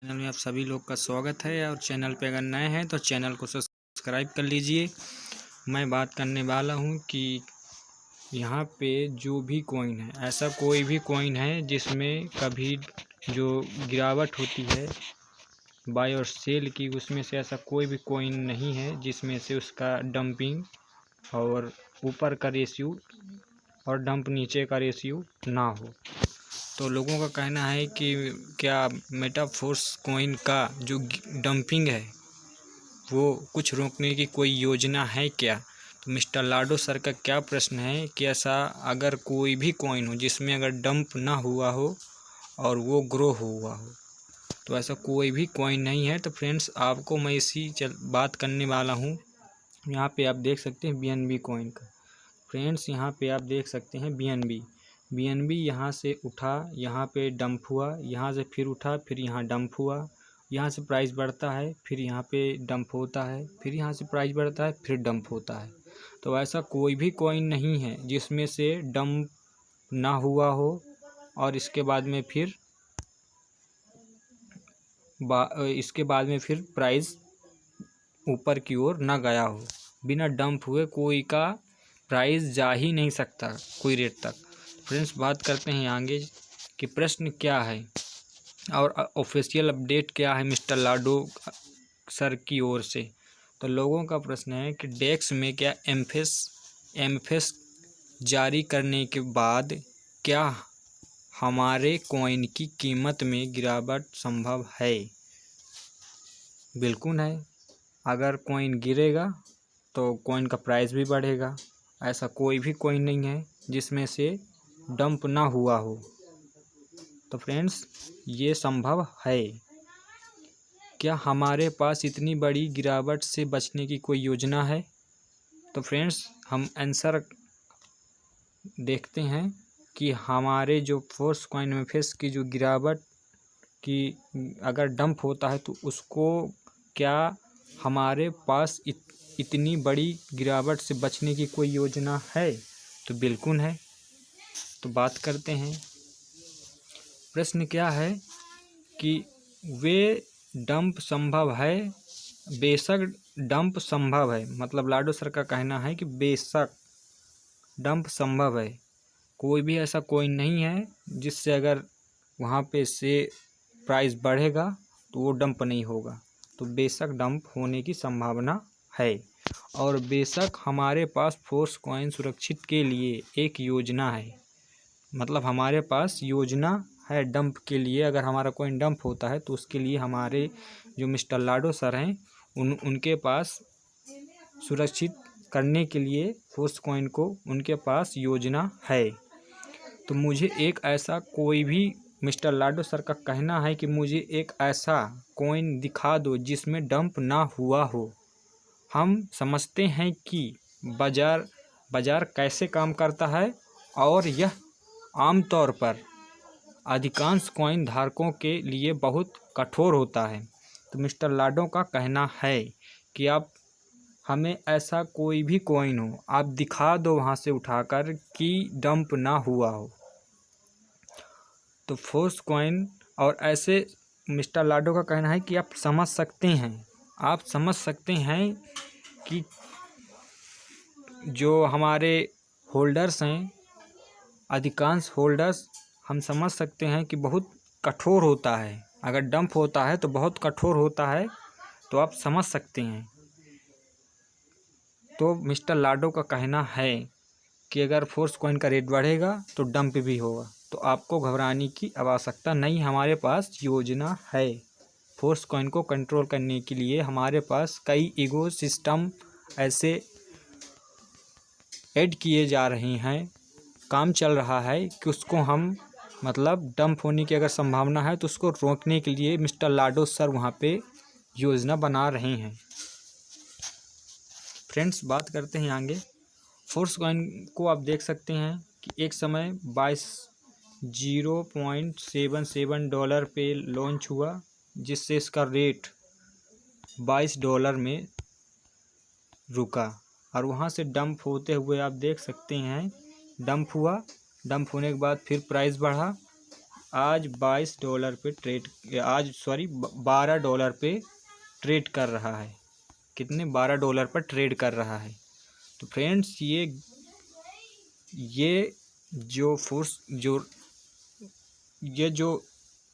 Channel में आप सभी लोग का स्वागत है। और चैनल पे अगर नए हैं तो चैनल को सब्सक्राइब कर लीजिए। मैं बात करने वाला हूँ कि यहाँ पे जो भी कॉइन है, ऐसा कोई भी कॉइन है जिसमें कभी जो गिरावट होती है बाय और सेल की, उसमें से ऐसा कोई भी कॉइन नहीं है जिसमें से उसका डंपिंग और ऊपर का रेशियो और डंप नीचे का रेशियो ना हो। तो लोगों का कहना है कि क्या मेटाफोर्स कॉइन का जो डंपिंग है वो कुछ रोकने की कोई योजना है क्या। तो मिस्टर लाडो सर का क्या प्रश्न है कि ऐसा अगर कोई भी कॉइन हो जिसमें अगर डंप ना हुआ हो और वो ग्रो हुआ हो, तो ऐसा कोई भी कॉइन नहीं है। तो फ्रेंड्स, आपको मैं इसी बात करने वाला हूँ। यहाँ पे आप देख सकते हैं BNB कॉइन का। फ्रेंड्स, यहाँ पे आप देख सकते हैं BNB यहाँ से उठा, यहाँ पे डंप हुआ, यहाँ से फिर उठा, फिर यहाँ डंप हुआ, यहाँ से प्राइस बढ़ता है, फिर यहाँ पे डंप होता है, फिर यहाँ से प्राइस बढ़ता है, फिर डंप होता है। तो ऐसा कोई भी कॉइन नहीं है जिसमें से डंप ना हुआ हो और इसके बाद में फिर प्राइस ऊपर की ओर ना गया हो। बिना डंप हुए कोई का प्राइस जा ही नहीं सकता कोई रेट तक। फ्रेंड्स, बात करते हैं आगे कि प्रश्न क्या है और ऑफिशियल अपडेट क्या है मिस्टर लाडो सर की ओर से। तो लोगों का प्रश्न है कि डेक्स में क्या एमएफएस जारी करने के बाद क्या हमारे कॉइन की कीमत में गिरावट संभव है। बिल्कुल है। अगर कॉइन गिरेगा तो कॉइन का प्राइस भी बढ़ेगा। ऐसा कोई भी कॉइन नहीं है जिसमें से डंप ना हुआ हो। तो फ्रेंड्स, ये संभव है। क्या हमारे पास इतनी बड़ी गिरावट से बचने की कोई योजना है। तो फ्रेंड्स, हम आंसर देखते हैं कि हमारे जो फोर्स कॉइन में फेस की जो गिरावट की अगर डंप होता है तो उसको क्या हमारे पास इतनी बड़ी गिरावट से बचने की कोई योजना है। तो बिल्कुल है। तो बात करते हैं, प्रश्न क्या है कि वे डंप संभव है। बेशक डंप संभव है, मतलब लाडो सर का कहना है कि बेशक डंप संभव है। कोई भी ऐसा कोई नहीं है जिससे अगर वहाँ पे से प्राइस बढ़ेगा तो वो डंप नहीं होगा। तो बेशक डंप होने की संभावना है। और बेशक हमारे पास फोर्स कॉइन सुरक्षित के लिए एक योजना है, मतलब हमारे पास योजना है डंप के लिए। अगर हमारा कॉइन डंप होता है तो उसके लिए हमारे जो मिस्टर लाडो सर हैं उनके पास सुरक्षित करने के लिए फोर्स कॉइन को उनके पास योजना है। तो मुझे एक ऐसा कोई भी मिस्टर लाडो सर का कहना है कि मुझे एक ऐसा कॉइन दिखा दो जिसमें डंप ना हुआ हो। हम समझते हैं कि बाजार कैसे काम करता है और यह आमतौर पर अधिकांश कॉइन धारकों के लिए बहुत कठोर होता है। तो मिस्टर लाडो का कहना है कि आप हमें ऐसा कोई भी कॉइन हो आप दिखा दो वहाँ से उठाकर कि डंप ना हुआ हो। तो फोर्स कॉइन और ऐसे मिस्टर लाडो का कहना है कि आप समझ सकते हैं कि जो हमारे होल्डर्स हैं, अधिकांश होल्डर्स, हम समझ सकते हैं कि बहुत कठोर होता है। अगर डंप होता है तो बहुत कठोर होता है, तो आप समझ सकते हैं। तो मिस्टर लाडो का कहना है कि अगर फोर्स कॉइन का रेट बढ़ेगा तो डंप भी होगा। तो आपको घबराने की आवश्यकता नहीं, हमारे पास योजना है। फोर्स कॉइन को कंट्रोल करने के लिए हमारे पास कई ईगो सिस्टम ऐसे ऐड किए जा रहे हैं, काम चल रहा है कि उसको हम मतलब डंप होने की अगर संभावना है तो उसको रोकने के लिए मिस्टर लाडो सर वहाँ पे योजना बना रहे हैं। फ्रेंड्स, बात करते हैं आगे। फोर्स कॉइन को आप देख सकते हैं कि एक समय 0.77 डॉलर पे लॉन्च हुआ, जिससे इसका रेट $22 में रुका और वहाँ से डंप होते हुए आप देख सकते हैं डंप हुआ। डंप होने के बाद फिर प्राइस बढ़ा आज $22 पे $12 पे ट्रेड कर रहा है। कितने? $12 पर ट्रेड कर रहा है। तो फ्रेंड्स ये जो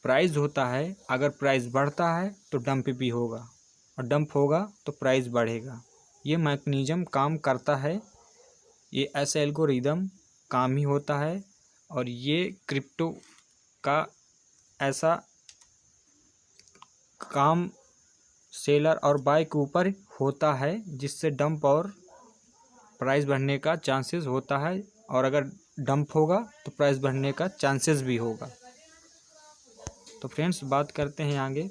प्राइस होता है, अगर प्राइस बढ़ता है तो डंप भी होगा और डंप होगा तो प्राइस बढ़ेगा। ये मैकेनिज़्म काम करता है, ये ऐसा एल्गोरिदम काम ही होता है और ये क्रिप्टो का ऐसा काम सेलर और बाय के ऊपर होता है, जिससे डंप और प्राइस बढ़ने का चांसेस होता है, और अगर डंप होगा तो प्राइस बढ़ने का चांसेस भी होगा। तो फ्रेंड्स बात करते हैं आगे।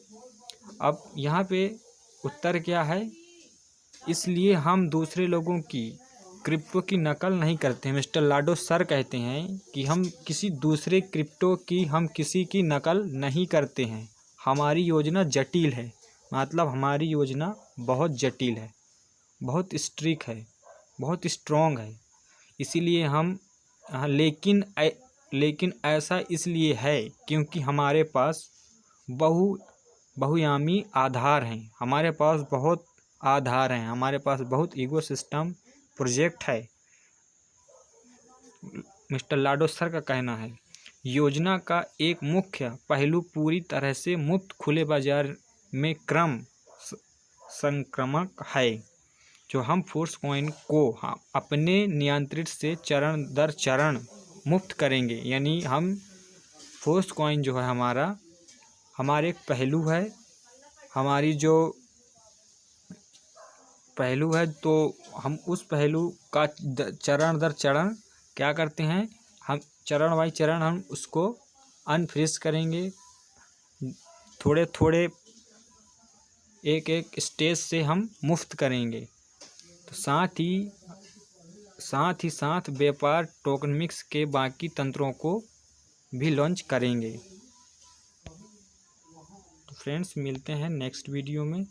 अब यहाँ पे उत्तर क्या है? इसलिए हम दूसरे लोगों की क्रिप्टो की नकल नहीं करते हैं। मिस्टर लाडो सर कहते हैं कि हम किसी दूसरे क्रिप्टो की किसी की नकल नहीं करते हैं। हमारी योजना जटिल है, मतलब हमारी योजना बहुत जटिल है, बहुत स्ट्रिक्ट है, बहुत स्ट्रॉन्ग है। इसीलिए हम लेकिन ऐसा इसलिए है क्योंकि हमारे पास बहुआयामी आधार हैं, हमारे पास बहुत आधार हैं, हमारे पास बहुत इकोसिस्टम प्रोजेक्ट है। मिस्टर लाडो सर का कहना है, योजना का एक मुख्य पहलू पूरी तरह से मुफ्त खुले बाजार में क्रम संक्रमक है, जो हम फोर्स कॉइन को अपने नियंत्रित से चरण दर चरण मुफ्त करेंगे। यानी हम फोर्स कॉइन जो है हमारे एक पहलू है, हमारी जो पहलू है, तो हम उस पहलू का चरण दर चरण क्या करते हैं, हम चरण बाई चरण हम उसको अनफ्रीज करेंगे, थोड़े थोड़े एक एक स्टेज से हम मुफ्त करेंगे। तो साथ ही व्यापार टोकनमिक्स के बाकी तंत्रों को भी लॉन्च करेंगे। तो फ्रेंड्स मिलते हैं नेक्स्ट वीडियो में,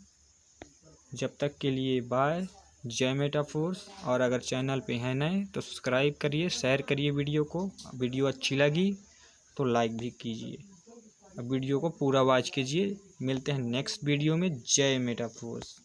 जब तक के लिए बाय, जय मेटाफोर्स। और अगर चैनल पे हैं नए तो सब्सक्राइब करिए, शेयर करिए वीडियो को। वीडियो अच्छी लगी तो लाइक भी कीजिए, अब वीडियो को पूरा वॉच कीजिए। मिलते हैं नेक्स्ट वीडियो में। जय मेटाफोर्स।